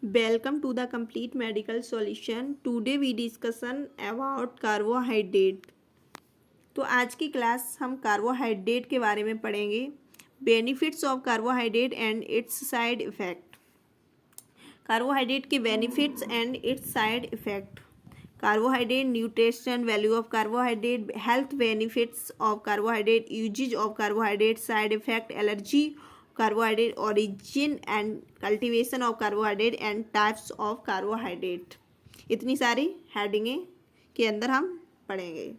Welcome to the complete medical solution. Today we discussion about carbohydrate. तो आज की class हम कार्बोहाइड्रेट के बारे में पढ़ेंगे. Benefits of carbohydrate and its side effect. Carbohydrate के benefits and its side effect. Carbohydrate nutrition value of carbohydrate, health benefits of carbohydrate, usages of carbohydrate, side effect, allergy carbohydrate, origin and cultivation of carbohydrate and types of carbohydrate. इतनी सारी हेडिंगें के अंदर हम पढ़ेंगे.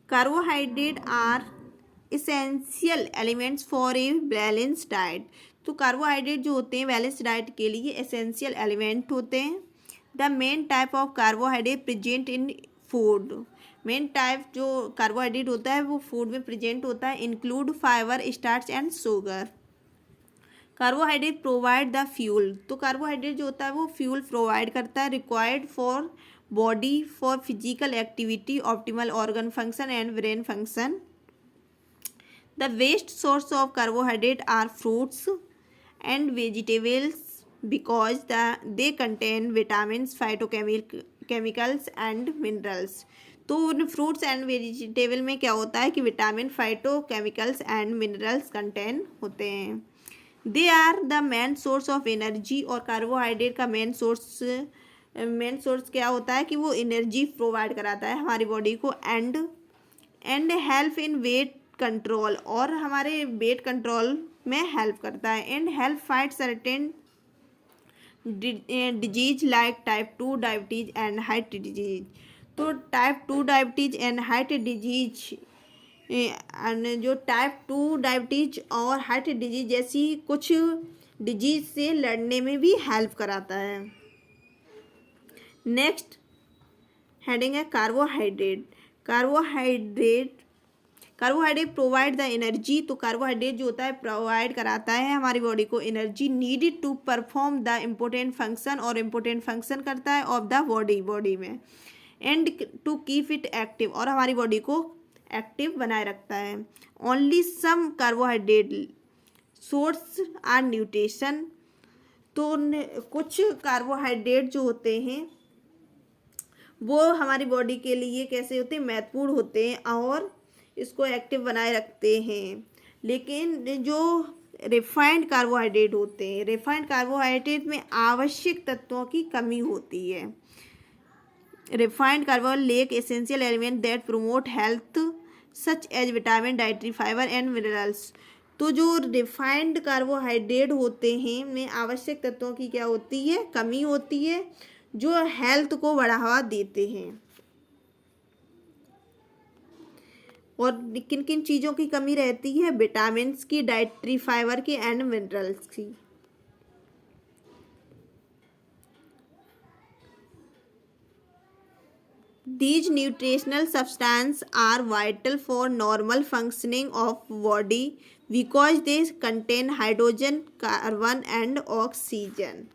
Carbohydrate are essential elements for a balance diet. तो carbohydrate जो होते हैं बैलेंस डाइट के लिए एसेंशियल एलिमेंट होते हैं. The main type of carbohydrate present in food. Main type जो कार्बोहाइड्रेट होता है वो फूड में प्रेजेंट होता है. Include fibre, starch and sugar. Carbohydrate provide the fuel. तो कार्बोहाइड्रेट जो होता है वो फ्यूल प्रोवाइड करता है. Required for body for physical activity, optimal organ function and brain function. The best source of carbohydrate are fruits and vegetables because they contain vitamins, phytochemicals and minerals. तो उन fruits and vegetable में क्या होता है कि vitamin, phytochemicals and minerals contain होते हैं. They are the main source of energy. और कार्बोहाइड्रेट का मेन सोर्स क्या होता है कि वो एनर्जी प्रोवाइड कराता है हमारी बॉडी को. And help in weight control. और हमारे वेट कंट्रोल में हेल्प करता है. And help fight certain disease like type 2 diabetes and heart disease. तो type 2 diabetes and heart disease जो टाइप 2 डायबिटीज और हार्ट डिजीज जैसी कुछ डिजीज से लड़ने में भी हेल्प कराता है. नेक्स्ट हेडिंग है carbohydrate. Carbohydrate provide the energy. तो कार्बोहाइड्रेट जो होता है प्रोवाइड कराता है हमारी बॉडी को energy needed to perform the important function. और इम्पोर्टेंट फंक्शन करता है ऑफ द बॉडी में. And to keep it active. और हमारी बॉडी को एक्टिव बनाए रखता है. Only some carbohydrate source are nutrition. तो कुछ कार्बोहाइड्रेट जो होते हैं वो हमारी बॉडी के लिए कैसे होते हैं, महत्वपूर्ण होते हैं और इसको एक्टिव बनाए रखते हैं. लेकिन जो रिफाइंड कार्बोहाइड्रेट होते हैं, रिफाइंड कार्बोहाइड्रेट में आवश्यक तत्वों की कमी होती है. Refined carbohydrate lack essential element that promote health such as vitamin, dietary fibre and minerals. तो जो रिफाइंड कार्बोहाइड्रेट होते हैं में आवश्यक तत्वों की क्या होती है, कमी होती है, जो हेल्थ को बढ़ावा देते हैं. और किन किन चीज़ों की कमी रहती है, विटामिन्स की, डाइटरी फाइबर की एंड मिनरल्स की. These nutritional substances are vital for normal functioning of body because they contain hydrogen, carbon and oxygen.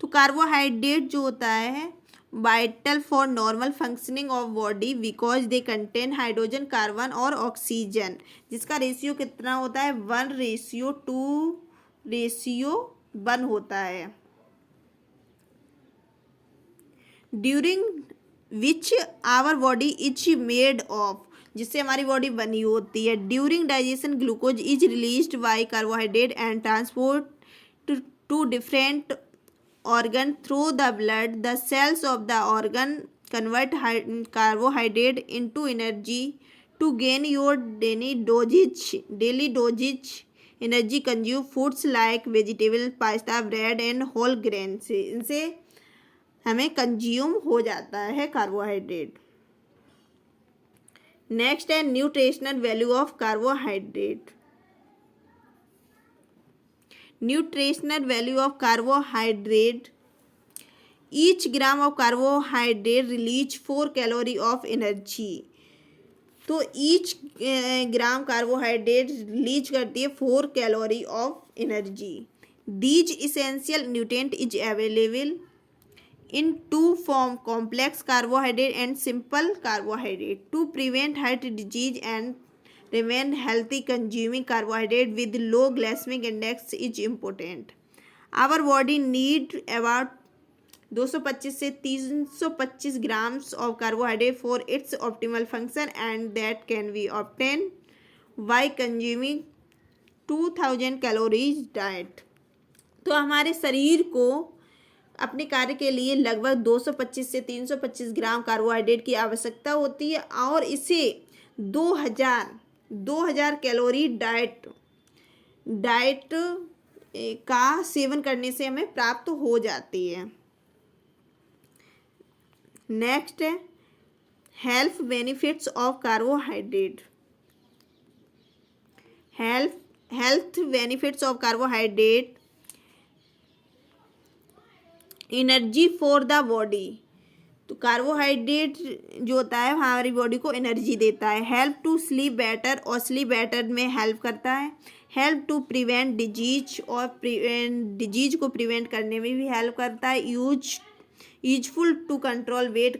तो कार्बोहाइड्रेट जो होता है vital for normal functioning of body because they contain hydrogen, carbon और oxygen. जिसका ratio कितना होता है, 1:2:1 होता है. During which our body is made of. जिससे हमारी बॉडी बनी होती है. During digestion glucose is released by carbohydrate and transport to different organ through the blood. The cells of the organ convert carbohydrate into energy to gain your daily dosage energy. Consume foods like vegetable, pasta, bread and whole grains. इनसे हमें consume हो जाता है carbohydrate. Next है nutritional value of carbohydrate. Nutritional value of carbohydrate. Each gram of carbohydrate release 4 calorie of energy. तो each ग्राम carbohydrate release करती है 4 calorie of energy. These essential nutrient is available in two form, complex carbohydrate and simple carbohydrate. To prevent heart disease and remain healthy, consuming carbohydrate with low glycemic index is important. Our body need about 225 से 325 grams of carbohydrate for its optimal function, and that can be obtained by consuming 2000 calories diet. तो हमारे शरीर को अपने कार्य के लिए लगभग 225 से 325 ग्राम कार्बोहाइड्रेट की आवश्यकता होती है और इसे 2000 कैलोरी डाइट का सेवन करने से हमें प्राप्त हो जाती है. नेक्स्ट है health benefits of carbohydrate. Health benefits of carbohydrate. Energy for the body. तो कार्बोहाइड्रेट जो होता है हमारी बॉडी को एनर्जी देता है. हेल्प टू स्लीप बेटर, और स्लीप बेटर में हेल्प करता है. हेल्प टू प्रिवेंट डिजीज, और डिजीज को प्रिवेंट करने में भी हेल्प करता है. Useful to control weight,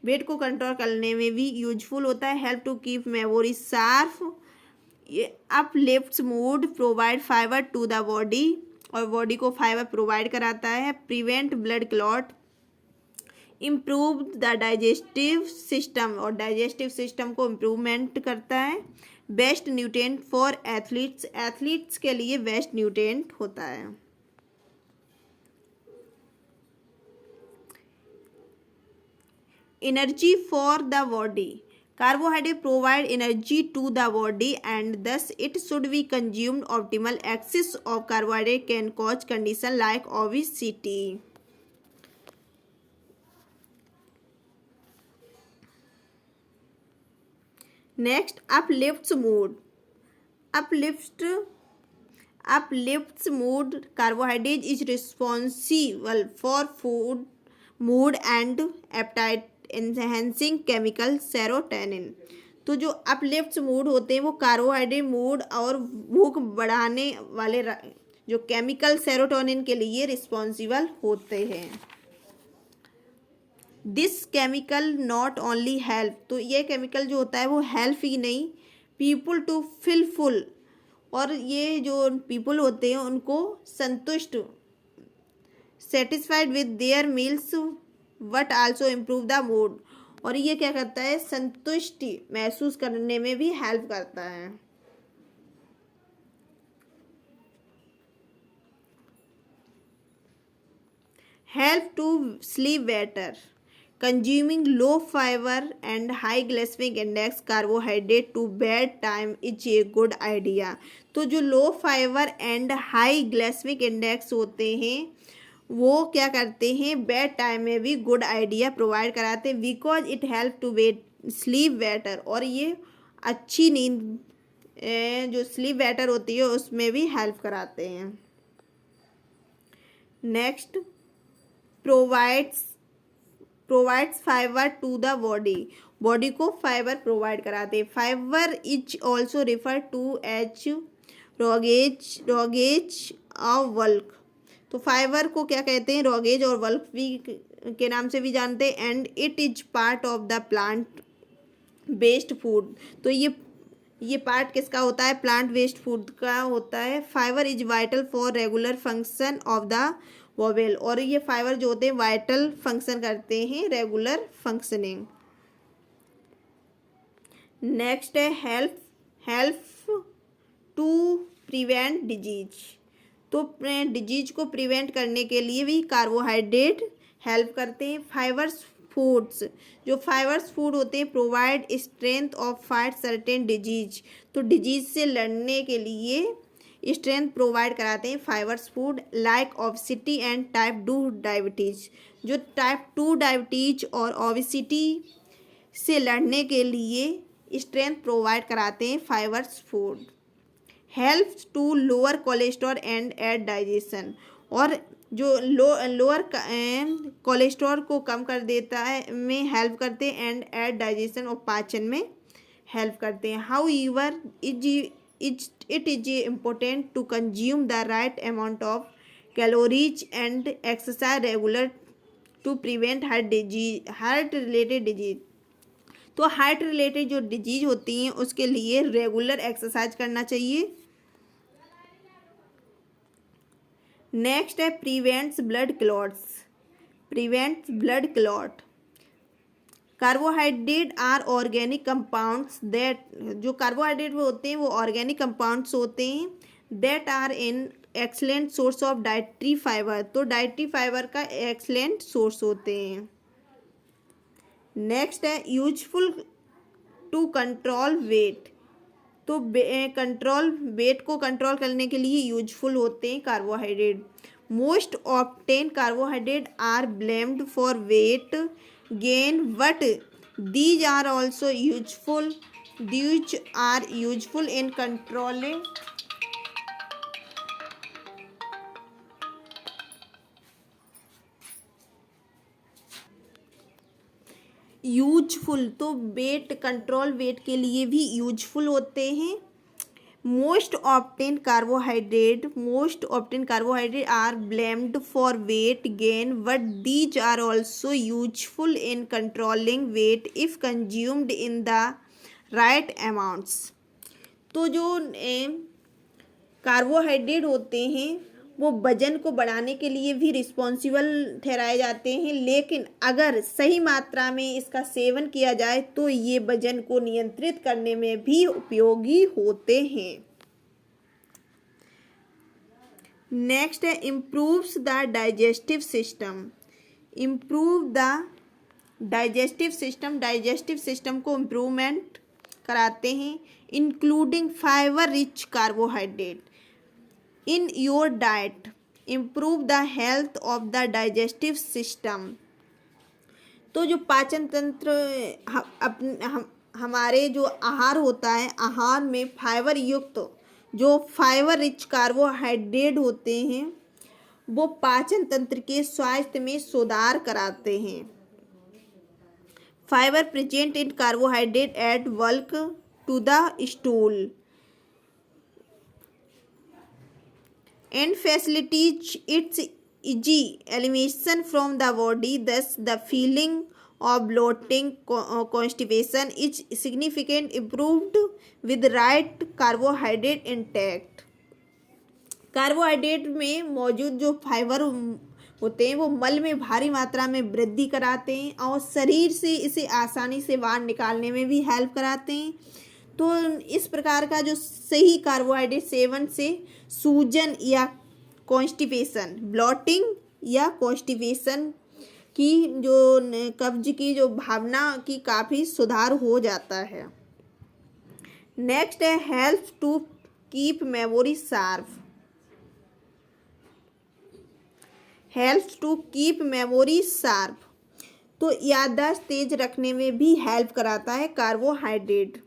weight को कंट्रोल करने में भी यूजफुल होता है. Help to keep memory sharp. Uplifts mood, provide fibre to the body, और बॉडी को फाइबर प्रोवाइड कराता है. Prevent blood clot, improve the digestive system, और डाइजेस्टिव सिस्टम को इम्प्रूवमेंट करता है. Best nutrient for athletes, athletes के लिए बेस्ट न्यूट्रिएंट होता है. Energy for the body. Carbohydrate provide energy to the body and thus it should be consumed. Optimal excess of carbohydrate can cause condition like obesity. Next, uplifts mood. Uplifts mood. Carbohydrate is responsible for food, mood and appetite enhancing chemical serotonin. तो जो uplifts mood होते हैं वो carbohydrate mood और भूख बढ़ाने वाले जो केमिकल सेरोटोनिन के लिए रिस्पॉन्सिबल होते हैं. This chemical not only help, तो ये केमिकल जो होता है वो हेल्प ही नहीं, पीपल टू फील फुल, और ये जो पीपल होते हैं उनको संतुष्ट, satisfied with their meals, but also improve the mood, और ये क्या करता है संतुष्टि महसूस करने में भी हेल्प करता है. Help to sleep better. Consuming low fibre and high glycaemic index carbohydrate to bed time is a good idea. तो जो low fibre and high glycaemic index होते हैं वो क्या करते हैं बेड टाइम में भी गुड आइडिया प्रोवाइड कराते हैं. Because it help to sleep better, और ये अच्छी नींद जो स्लीप बेटर होती है उसमें भी हेल्प कराते हैं. Next, provides fibre to the body. Body को फाइबर प्रोवाइड कराते हैं. Fibre is also refer to roughage और वल्क. तो फाइबर को क्या कहते हैं रोगेज और वल्क भी के नाम से भी जानते हैं. And it is part of the plant based food. तो ये पार्ट किसका होता है प्लांट बेस्ड फूड का होता है. Fibre is vital for regular function of the vowel, और ये फाइबर जो होते हैं वाइटल फंक्शन करते हैं रेगुलर फंक्शनिंग. नेक्स्ट है हेल्प टू प्रिवेंट डिजीज. तो डिजीज को प्रिवेंट करने के लिए भी कार्बोहाइड्रेट हेल्प करते हैं. फाइबर्स फूड्स, जो फाइबर्स फूड होते हैं provide strength of fight certain disease. तो डिजीज से लड़ने के लिए स्ट्रेंथ प्रोवाइड कराते हैं fibres food, like obesity and type 2 diabetes. जो टाइप 2 डायबिटीज और ओबेसिटी से लड़ने के लिए स्ट्रेंथ प्रोवाइड कराते हैं fibres food. Helps to lower cholesterol and aid digestion, और जो लोअर कोलेस्ट्रॉल को कम कर देता है में हेल्प करते हैं एंड एड डाइजेशन और पाचन में हेल्प करते हैं. However it is important to consume the right amount of calories and exercise regular to prevent heart related disease. तो हार्ट रिलेटेड जो डिजीज होती हैं उसके लिए रेगुलर एक्सरसाइज करना चाहिए। नेक्स्ट है prevents blood clots. Prevents blood clot. Carbohydrate are organic compounds that, जो कार्बोहाइड्रेट होते हैं वो ऑर्गेनिक कंपाउंड्स होते हैं that are in excellent source of dietary fibre. तो डाइटरी फाइबर का एक्सलेंट सोर्स होते हैं। नेक्स्ट है यूजफुल टू कंट्रोल वेट। तो कंट्रोल वेट को कंट्रोल करने के लिए यूजफुल होते हैं carbohydrate. Most often carbohydrate are blamed for weight gain but these are also useful in controlling useful. तो वेट कंट्रोल वेट के लिए भी यूजफुल होते हैं। Most often carbohydrate are blamed for weight gain but these are also useful in controlling weight if consumed in the right amounts. तो जो carbohydrate होते हैं वो वजन को बढ़ाने के लिए भी रिस्पॉन्सिबल ठहराए जाते हैं, लेकिन अगर सही मात्रा में इसका सेवन किया जाए तो ये वजन को नियंत्रित करने में भी उपयोगी होते हैं। नेक्स्ट है improves the digestive system. Improve the digestive system को इम्प्रूवमेंट कराते हैं, including fibre rich carbohydrate in your diet, improve the health of the digestive system. तो जो पाचन तंत्र हमारे जो आहार होता है, आहार में फाइबर युक्त जो फाइबर रिच कार्बोहाइड्रेट होते हैं वो पाचन तंत्र के स्वास्थ्य में सुधार कराते हैं। Fibre present in carbohydrate aid bulk to the stool and facilitates its easy elimination from the body. Thus, the feeling of bloating, constipation is significantly improved with right carbohydrate intake. Carbohydrate में मौजूद जो fibre होते हैं वो मल में भारी मात्रा में वृद्धि कराते हैं और शरीर से इसे आसानी से बाहर निकालने में भी हेल्प कराते हैं। तो इस प्रकार का जो सही कार्बोहाइड्रेट सेवन से सूजन या कॉन्स्टिपेशन, ब्लॉटिंग या कॉन्स्टिपेशन की जो कब्ज की जो भावना की काफ़ी सुधार हो जाता है। नेक्स्ट है help to keep memory sharp. Help to keep memory sharp. तो याददाश्त तेज रखने में भी हेल्प कराता है carbohydrate.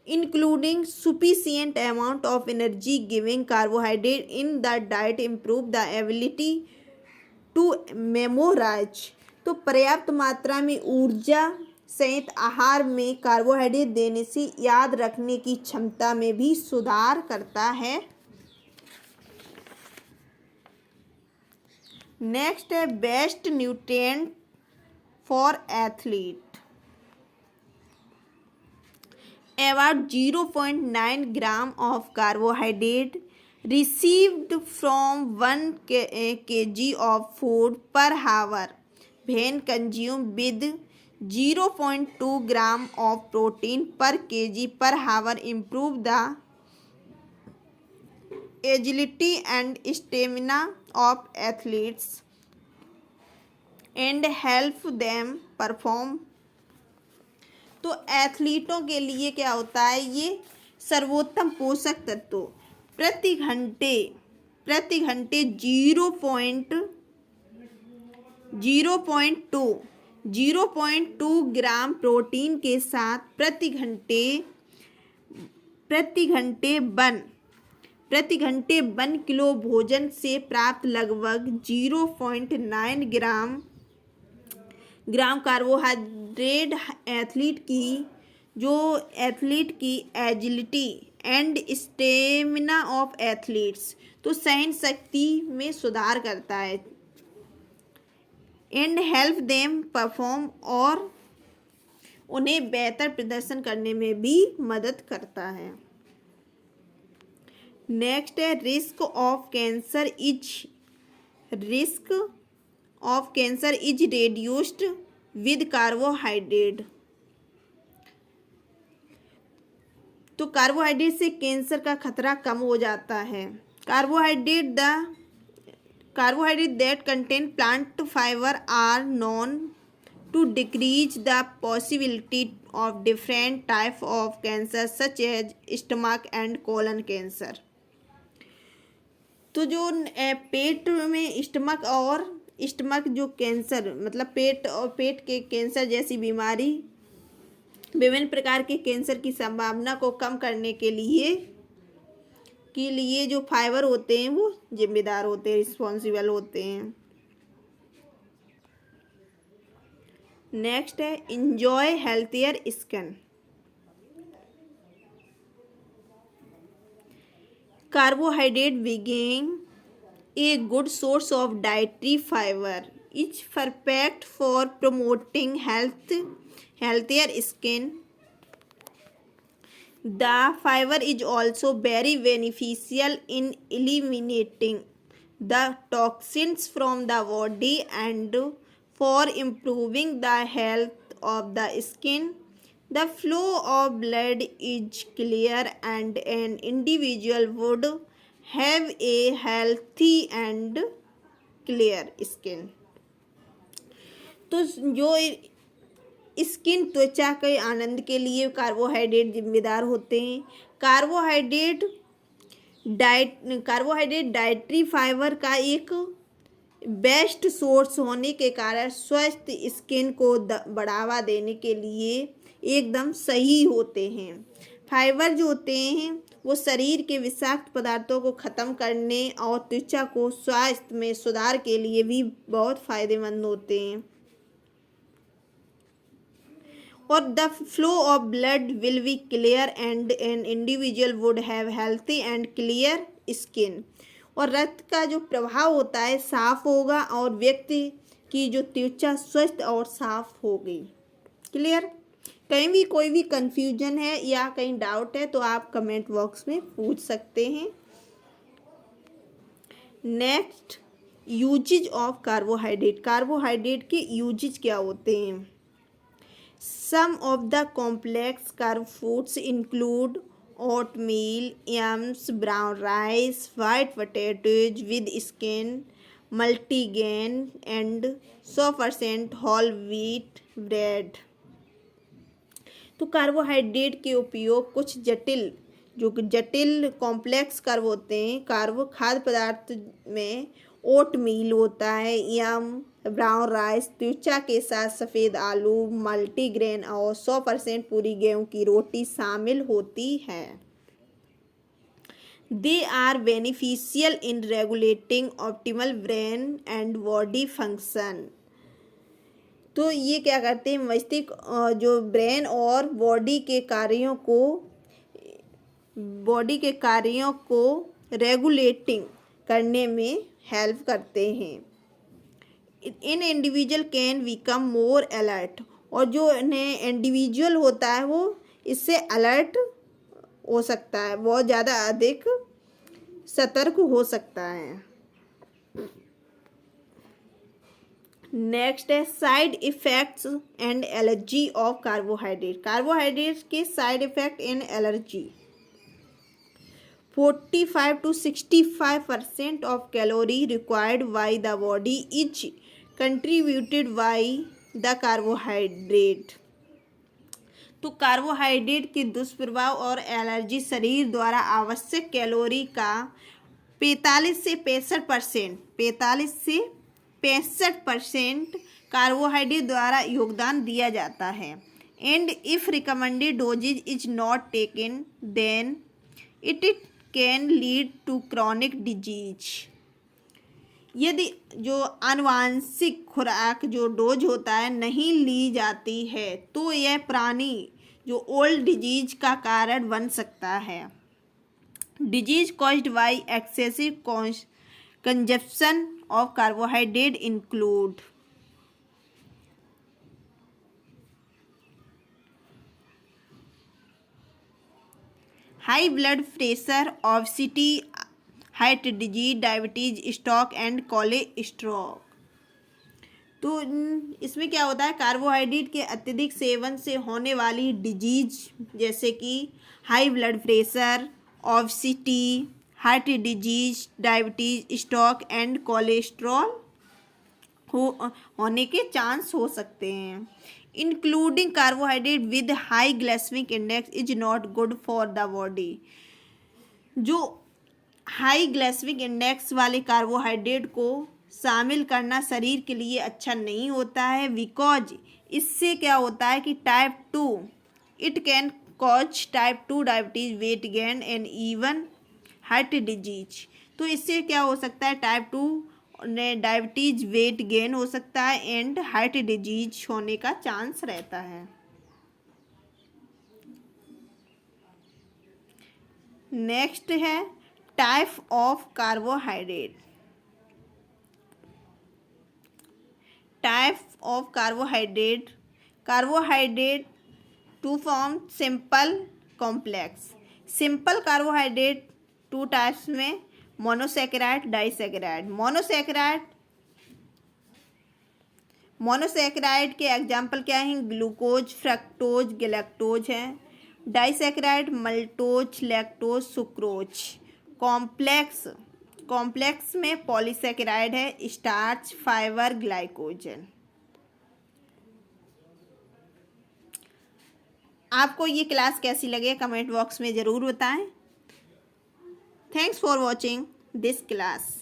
Including sufficient amount of energy giving carbohydrate in the diet improve the ability to memorize। तो पर्याप्त मात्रा में ऊर्जा सहित आहार में कार्बोहाइड्रेट देने से याद रखने की क्षमता में भी सुधार करता है। नेक्स्ट है best nutrient for athlete. About 0.9 gram of carbohydrate received from 1 kg of food per hour when consumed with 0.2 gram of protein per kg per hour improve the agility and stamina of athletes and help them perform। तो एथलीटों के लिए क्या होता है, ये सर्वोत्तम पोषक तत्व प्रति घंटे 0.2 ग्राम प्रोटीन के साथ प्रति घंटे 1 किलो भोजन से प्राप्त लगभग 0.9 ग्राम कार्बोहाइड्रेट एथलीट की agility and stamina of athletes, तो सहन शक्ति में सुधार करता है। एंड हेल्प देम परफॉर्म, और उन्हें बेहतर प्रदर्शन करने में भी मदद करता है। नेक्स्ट है risk of cancer is reduced with carbohydrate, तो कार्बोहाइड्रेट से कैंसर का खतरा कम हो जाता है। Carbohydrate that contain plant fibre are known to decrease the possibility of different type of cancer such as stomach and colon cancer, तो जो पेट में स्टमक जो कैंसर मतलब पेट और पेट के कैंसर जैसी बीमारी, विभिन्न प्रकार के कैंसर की संभावना को कम करने के लिए जो फाइबर होते हैं वो जिम्मेदार होते हैं, रिस्पॉन्सिबल होते हैं। नेक्स्ट है enjoy healthier skin. Carbohydrate being a good source of dietary fiber is perfect for promoting healthier skin. The fiber is also very beneficial in eliminating the toxins from the body and for improving the health of the skin. The flow of blood is clear and an individual would have a healthy and clear skin. तो जो skin त्वचा के आनंद के लिए carbohydrate जिम्मेदार होते हैं। Carbohydrate dietary fibre का एक बेस्ट सोर्स होने के कारण स्वस्थ स्किन को बढ़ावा देने के लिए एकदम सही होते हैं। फाइबर जो होते हैं वो शरीर के विषाक्त पदार्थों को खत्म करने और त्वचा को स्वास्थ्य में सुधार के लिए भी बहुत फायदेमंद होते हैं। और the flow of blood will be clear and an individual would have healthy and clear skin, और रक्त का जो प्रवाह होता है साफ होगा और व्यक्ति की जो त्वचा स्वस्थ और साफ होगी। क्लियर? कहीं भी कोई भी कंफ्यूजन है या कहीं डाउट है तो आप कमेंट बॉक्स में पूछ सकते हैं। Next usages of carbohydrate. Carbohydrate के यूजेज क्या होते हैं? Some of the complex carb foods include oatmeal, yams, brown rice, white potatoes with skin, multigrain and 100% whole wheat bread। तो कार्बोहाइड्रेट के उपयोग कुछ जटिल कॉम्प्लेक्स कार्ब होते हैं। खाद्य पदार्थ में ओटमील होता है, यम, ब्राउन राइस, त्वचा के साथ सफ़ेद आलू, मल्टीग्रेन और 100% पूरी गेहूं की रोटी शामिल होती है। They are beneficial in regulating optimal brain and body function. तो ये क्या करते हैं? मस्तिष्क जो ब्रेन और बॉडी के कार्यों को रेगुलेटिंग करने में हेल्प करते हैं। An individual can become more alert, और जो इंडिविजुअल होता है वो इससे अलर्ट हो सकता है, बहुत ज़्यादा अधिक सतर्क हो सकता है। नेक्स्ट है side effects and allergy of carbohydrate. Carbohydrate के side effect and allergy. 45 to 65% of calorie required by the body is contributed by the carbohydrate। तो कार्बोहाइड्रेट के दुष्प्रभाव और एलर्जी शरीर द्वारा आवश्यक कैलोरी का 45 से 65% कार्बोहाइड्रेट द्वारा योगदान दिया जाता है। And if recommended dosages is not taken then it can lead to chronic disease. यदि जो आनुवांशिक खुराक जो डोज होता है नहीं ली जाती है तो यह पुरानी जो ओल्ड डिजीज का कारण बन सकता है। Disease caused by excessive consumption of carbohydrate include high blood pressure, obesity, heart disease, diabetes, stroke and cholesterol. तो इसमें क्या होता है, कार्बोहाइड्रेट के अत्यधिक सेवन से होने वाली डिजीज जैसे कि high blood pressure, obesity, heart disease, diabetes, stroke and cholesterol होने के चांस हो सकते हैं। Including carbohydrate with high glycaemic index is not good for the body. जो हाई ग्लाइसेमिक इंडेक्स वाले कार्बोहाइड्रेट को शामिल करना शरीर के लिए अच्छा नहीं होता है, बिकॉज इससे क्या होता है कि type 2 it can cause type 2 diabetes, weight gain and even heart disease. तो इससे क्या हो सकता है, टाइप 2 डायबिटीज, वेट गेन हो सकता है एंड हार्ट डिजीज होने का चांस रहता है। नेक्स्ट है type of carbohydrate. Type of carbohydrate, carbohydrate two form simple, complex. Simple carbohydrate two types में मोनोसैकेराइड, डाइसैकेराइड। मोनोसैकेराइड के एग्जाम्पल क्या हैं, ग्लूकोज, फ्रक्टोज, गैलेक्टोज हैं। Disaccharide maltose, lactose, sucrose. Complex में पॉलीसैकेराइड है, स्टार्च, फाइबर, ग्लाइकोजन। आपको ये class कैसी लगे कमेंट बॉक्स में ज़रूर बताएं। Thanks for watching this class.